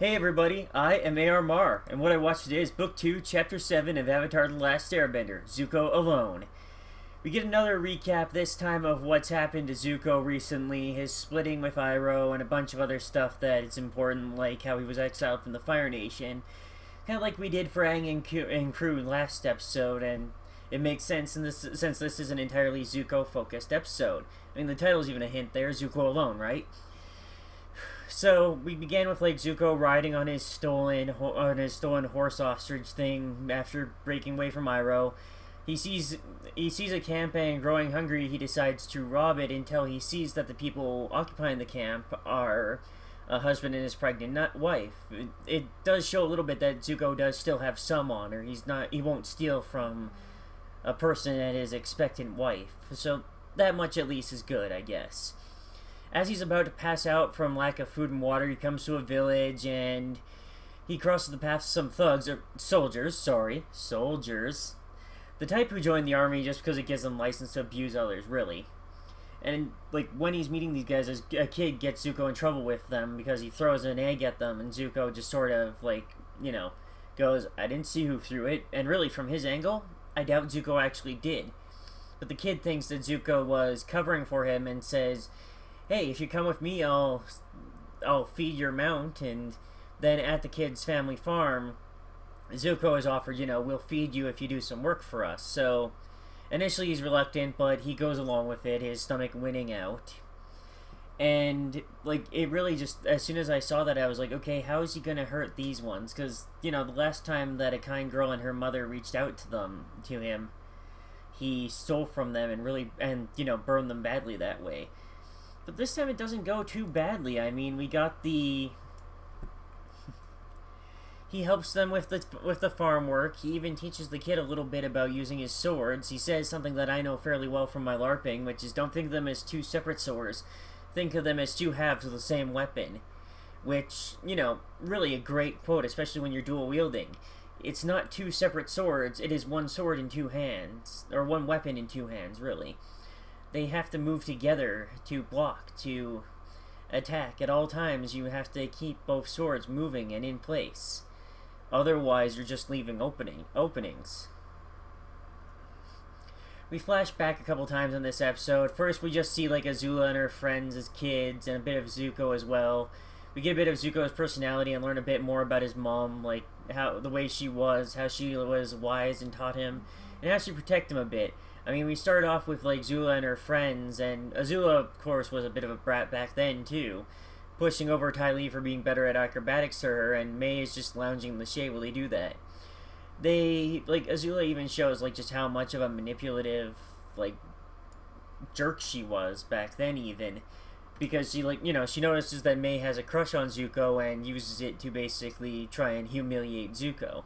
Hey everybody, I am AR Mar, and what I watched today is Book 2, Chapter 7 of Avatar The Last Airbender, Zuko Alone. We get another recap this time of what's happened to Zuko recently, his splitting with Iroh, and a bunch of other stuff that is important, like how he was exiled from the Fire Nation. Kind of like we did for Aang and crew last episode, and it makes sense in this, since this is an entirely Zuko-focused episode. I mean, the title's even a hint there, Zuko Alone, right? So we began with like Zuko riding on his stolen horse ostrich thing after breaking away from Iroh. He sees a camp and growing hungry, he decides to rob it until he sees that the people occupying the camp are a husband and his pregnant wife. It does show a little bit that Zuko does still have some honor. He won't steal from a person and his expectant wife. So that much at least is good, I guess. As he's about to pass out from lack of food and water, he comes to a village and he crosses the path of some thugs, or soldiers. The type who joined the army just because it gives them license to abuse others, really. And, like, when he's meeting these guys, a kid gets Zuko in trouble with them because he throws an egg at them, and Zuko just sort of, like, goes, I didn't see who threw it. And really, from his angle, I doubt Zuko actually did. But the kid thinks that Zuko was covering for him and says, hey, if you come with me, I'll feed your mount. And then at the kid's family farm, Zuko is offered, we'll feed you if you do some work for us. So initially he's reluctant, but he goes along with it, his stomach winning out. And, like, it really just, as soon as I saw that, I was like, okay, how is he going to hurt these ones? Because, the last time that a kind girl and her mother reached out to him, he stole from them and burned them badly that way. But this time it doesn't go too badly. I mean, we got he helps them with the farm work. He even teaches the kid a little bit about using his swords. He says something that I know fairly well from my LARPing, which is don't think of them as two separate swords. Think of them as two halves of the same weapon. Which, really a great quote, especially when you're dual wielding. It's not two separate swords, it is one sword in two hands. Or one weapon in two hands, really. They have to move together to block, to attack. At all times, you have to keep both swords moving and in place. Otherwise, you're just leaving openings. We flash back a couple times in this episode. First, we just see like Azula and her friends as kids, and a bit of Zuko as well. We get a bit of Zuko's personality and learn a bit more about his mom, like how she was wise and taught him, and how she protected him a bit. I mean, we start off with, like, Zula and her friends, and Azula, of course, was a bit of a brat back then, too. Pushing over Ty Lee for being better at acrobatics to her, and May is just lounging in the shade while they do that. Azula even shows, like, just how much of a manipulative, like, jerk she was back then, even. Because she, she notices that May has a crush on Zuko and uses it to basically try and humiliate Zuko.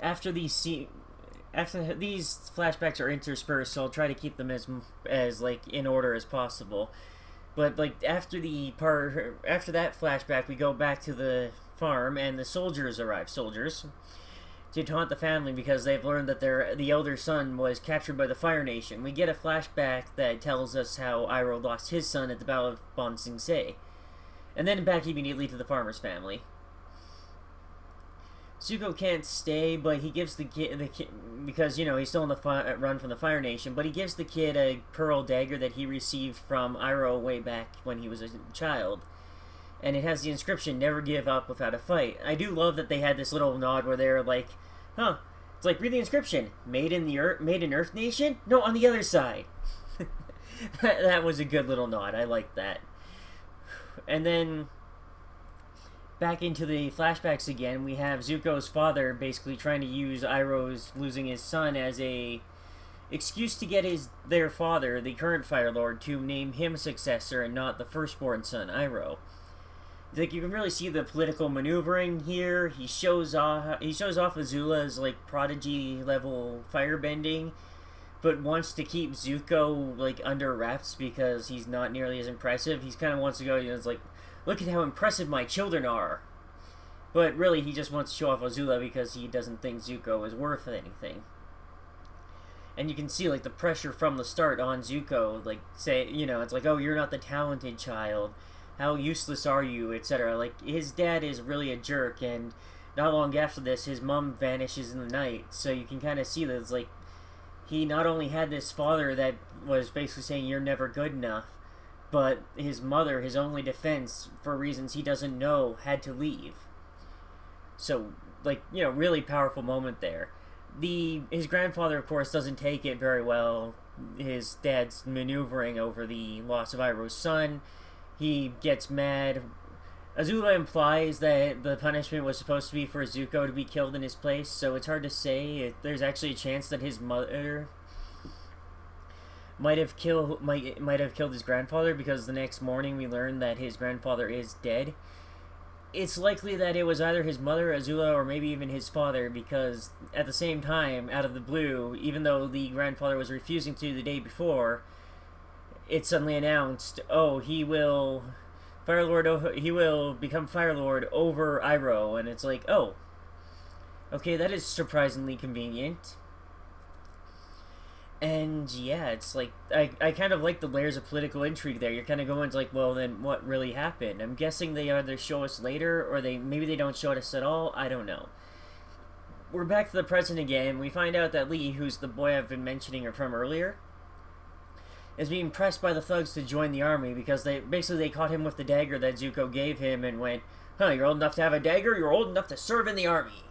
After these flashbacks are interspersed, so I'll try to keep them as in order as possible. But after that flashback, we go back to the farm, and the soldiers arrive. To taunt the family because they've learned that the elder son was captured by the Fire Nation. We get a flashback that tells us how Iroh lost his son at the Battle of Bon Sing Se, and then back immediately to the farmer's family. Zuko can't stay, but he gives the kid because he's still on the run from the Fire Nation. But he gives the kid a pearl dagger that he received from Iroh way back when he was a child, and it has the inscription "Never give up without a fight." I do love that they had this little nod where they're like, "Huh." It's like, read the inscription. Made in Earth Nation? No, on the other side. that was a good little nod. I liked that. And then back into the flashbacks again, we have Zuko's father basically trying to use Iroh's losing his son as a excuse to get their father, the current Fire Lord, to name him successor and not the firstborn son, Iroh. Like, you can really see the political maneuvering here. He shows off Azula's prodigy level firebending, but wants to keep Zuko under wraps because he's not nearly as impressive. He kind of wants to go, it's like, look at how impressive my children are. But really, he just wants to show off Azula because he doesn't think Zuko is worth anything. And you can see like the pressure from the start on Zuko, like say, it's like, oh, you're not the talented child, how useless are you, etc. Like his dad is really a jerk, and not long after this, his mom vanishes in the night. So you can kind of see that it's like he not only had this father that was basically saying you're never good enough, but his mother, his only defense for reasons he doesn't know, had to leave. So like, really powerful moment there. His grandfather, of course, doesn't take it very well. His dad's maneuvering over the loss of Iroh's son. He gets mad. Azula implies that the punishment was supposed to be for Zuko to be killed in his place, so it's hard to say. There's actually a chance that his mother might have killed his grandfather, because the next morning we learn that his grandfather is dead. It's likely that it was either his mother, Azula, or maybe even his father, because at the same time, out of the blue, even though the grandfather was refusing to the day before, it's suddenly announced, oh, he will become Fire Lord over Iroh, and it's like, oh, okay, that is surprisingly convenient. And yeah, it's like, I kind of like the layers of political intrigue there. You're kind of going to like, well, then what really happened? I'm guessing they either show us later, or maybe they don't show us at all. I don't know. We're back to the present again. We find out that Lee, who's the boy I've been mentioning from earlier, is being pressed by the thugs to join the army, because they caught him with the dagger that Zuko gave him and went, huh, you're old enough to have a dagger? You're old enough to serve in the army.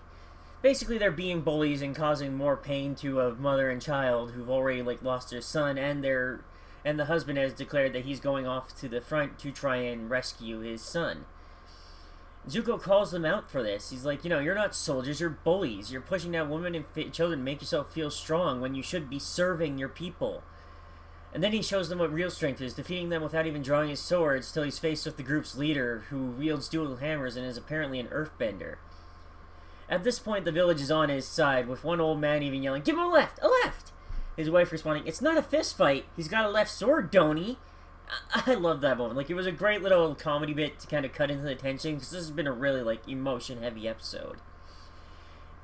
Basically, they're being bullies and causing more pain to a mother and child who've already like lost their son, and the husband has declared that he's going off to the front to try and rescue his son. Zuko calls them out for this. He's like, you're not soldiers, you're bullies. You're pushing down women and children to make yourself feel strong when you should be serving your people. And then he shows them what real strength is, defeating them without even drawing his swords, till he's faced with the group's leader, who wields dual hammers and is apparently an earthbender. At this point, the village is on his side, with one old man even yelling, give him a left! A left! His wife responding, it's not a fist fight. He's got a left sword, don't he? I love that moment. Like, it was a great little comedy bit to kind of cut into the tension, because this has been a really, like, emotion-heavy episode.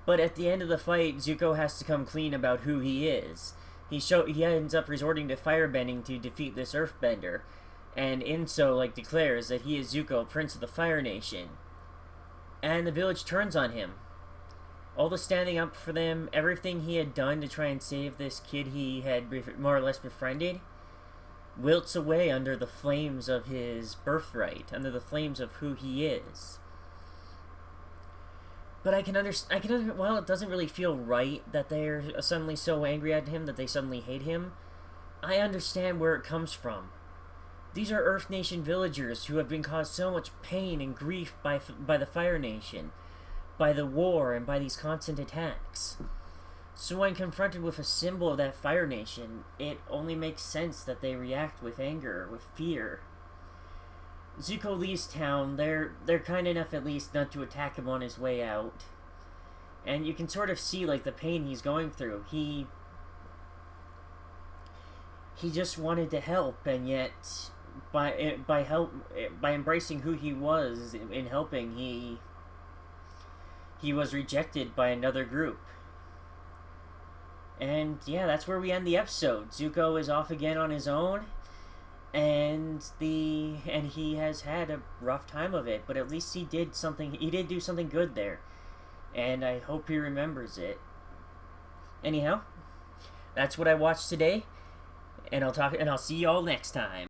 But at the end of the fight, Zuko has to come clean about who he is. He ends up resorting to firebending to defeat this earthbender, and in so, like, declares that he is Zuko, Prince of the Fire Nation. And the village turns on him. All the standing up for them, everything he had done to try and save this kid he had more or less befriended, wilts away under the flames of his birthright, under the flames of who he is. But I can understand, while it doesn't really feel right that they're suddenly so angry at him, that they suddenly hate him, I understand where it comes from. These are Earth Nation villagers who have been caused so much pain and grief by the Fire Nation, by the war, and by these constant attacks. So when confronted with a symbol of that Fire Nation, it only makes sense that they react with anger, with fear. Zuko leaves town. They're kind enough at least not to attack him on his way out. And you can sort of see like the pain he's going through. He just wanted to help, and yet by embracing who he was in helping, he was rejected by another group. And yeah, that's where we end the episode. Zuko is off again on his own, and he has had a rough time of it, but at least he did do something good there. And I hope he remembers it. Anyhow, that's what I watched today, and I'll see y'all next time.